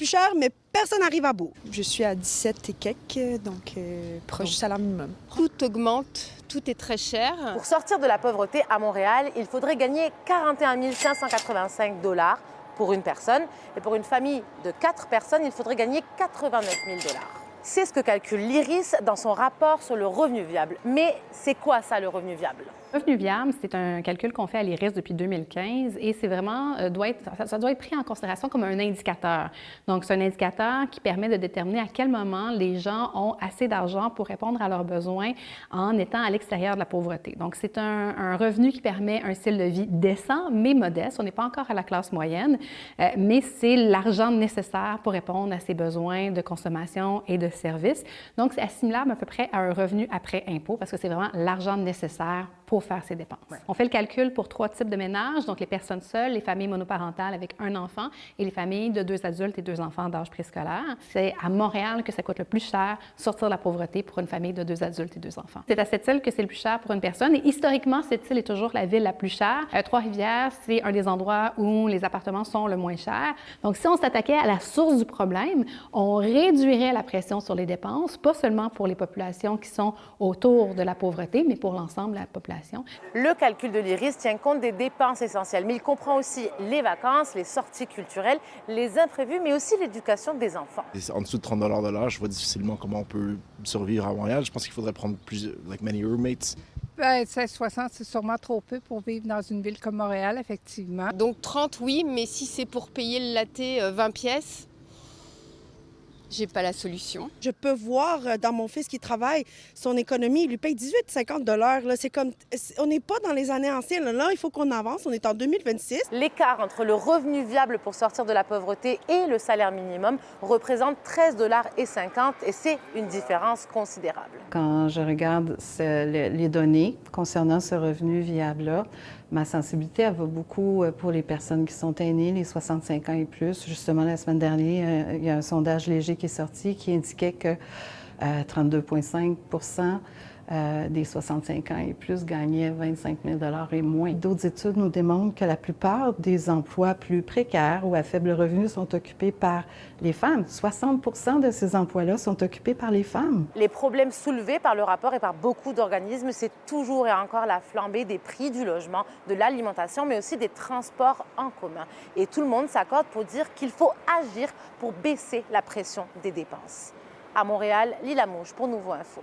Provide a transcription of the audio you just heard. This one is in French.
plus cher, mais personne n'arrive à bout. Je suis à 17 et quelques, donc proche du salaire minimum. Tout augmente, tout est très cher. Pour sortir de la pauvreté à Montréal, il faudrait gagner 41 585 $ pour une personne. Et pour une famille de 4 personnes, il faudrait gagner 89 000 $. C'est ce que calcule l'IRIS dans son rapport sur le revenu viable. Mais c'est quoi ça, le revenu viable? Le revenu viable, c'est un calcul qu'on fait à l'IRIS depuis 2015 et c'est vraiment, ça doit être pris en considération comme un indicateur. Donc, c'est un indicateur qui permet de déterminer à quel moment les gens ont assez d'argent pour répondre à leurs besoins en étant à l'extérieur de la pauvreté. Donc, c'est un revenu qui permet un style de vie décent, mais modeste. On n'est pas encore à la classe moyenne, mais c'est l'argent nécessaire pour répondre à ses besoins de consommation et de services. Donc, c'est assimilable à peu près à un revenu après impôt parce que c'est vraiment l'argent nécessaire pour faire ses dépenses. Ouais. On fait le calcul pour 3 types de ménages, donc les personnes seules, les familles monoparentales avec un enfant et les familles de 2 adultes et 2 enfants d'âge préscolaire. C'est à Montréal que ça coûte le plus cher sortir de la pauvreté pour une famille de 2 adultes et 2 enfants. C'est à cette île que c'est le plus cher pour une personne et historiquement, cette île est toujours la ville la plus chère. Trois-Rivières, c'est un des endroits où les appartements sont le moins chers. Donc, si on s'attaquait à la source du problème, on réduirait la pression sur les dépenses, pas seulement pour les populations qui sont autour de la pauvreté, mais pour l'ensemble de la population. Le calcul de l'IRIS tient compte des dépenses essentielles, mais il comprend aussi les vacances, les sorties culturelles, les imprévus, mais aussi l'éducation des enfants. En dessous de 30 $ de l'heure, je vois difficilement comment on peut survivre à Montréal. Je pense qu'il faudrait prendre plus, many roommates. 16,60, c'est sûrement trop peu pour vivre dans une ville comme Montréal, effectivement. Donc 30, oui, mais si c'est pour payer le latte 20 pièces, j'ai pas la solution. Je peux voir dans mon fils qui travaille, son économie, il lui paye 18,50 $. C'est comme, on n'est pas dans les années anciennes. Là, il faut qu'on avance. On est en 2026. L'écart entre le revenu viable pour sortir de la pauvreté et le salaire minimum représente 13,50 $ et c'est une différence considérable. Quand je regarde les données concernant ce revenu viable-là, ma sensibilité, elle va beaucoup pour les personnes qui sont aînées, les 65 ans et plus. Justement, la semaine dernière, il y a un sondage léger qui est sorti qui indiquait que 32,5 % des 65 ans et plus gagnaient 25 000 $ et moins. D'autres études nous démontrent que la plupart des emplois plus précaires ou à faible revenu sont occupés par les femmes. 60 % de ces emplois-là sont occupés par les femmes. Les problèmes soulevés par le rapport et par beaucoup d'organismes, c'est toujours et encore la flambée des prix du logement, de l'alimentation, mais aussi des transports en commun. Et tout le monde s'accorde pour dire qu'il faut agir pour baisser la pression des dépenses. À Montréal, Lila Mouche pour Nouveau Info.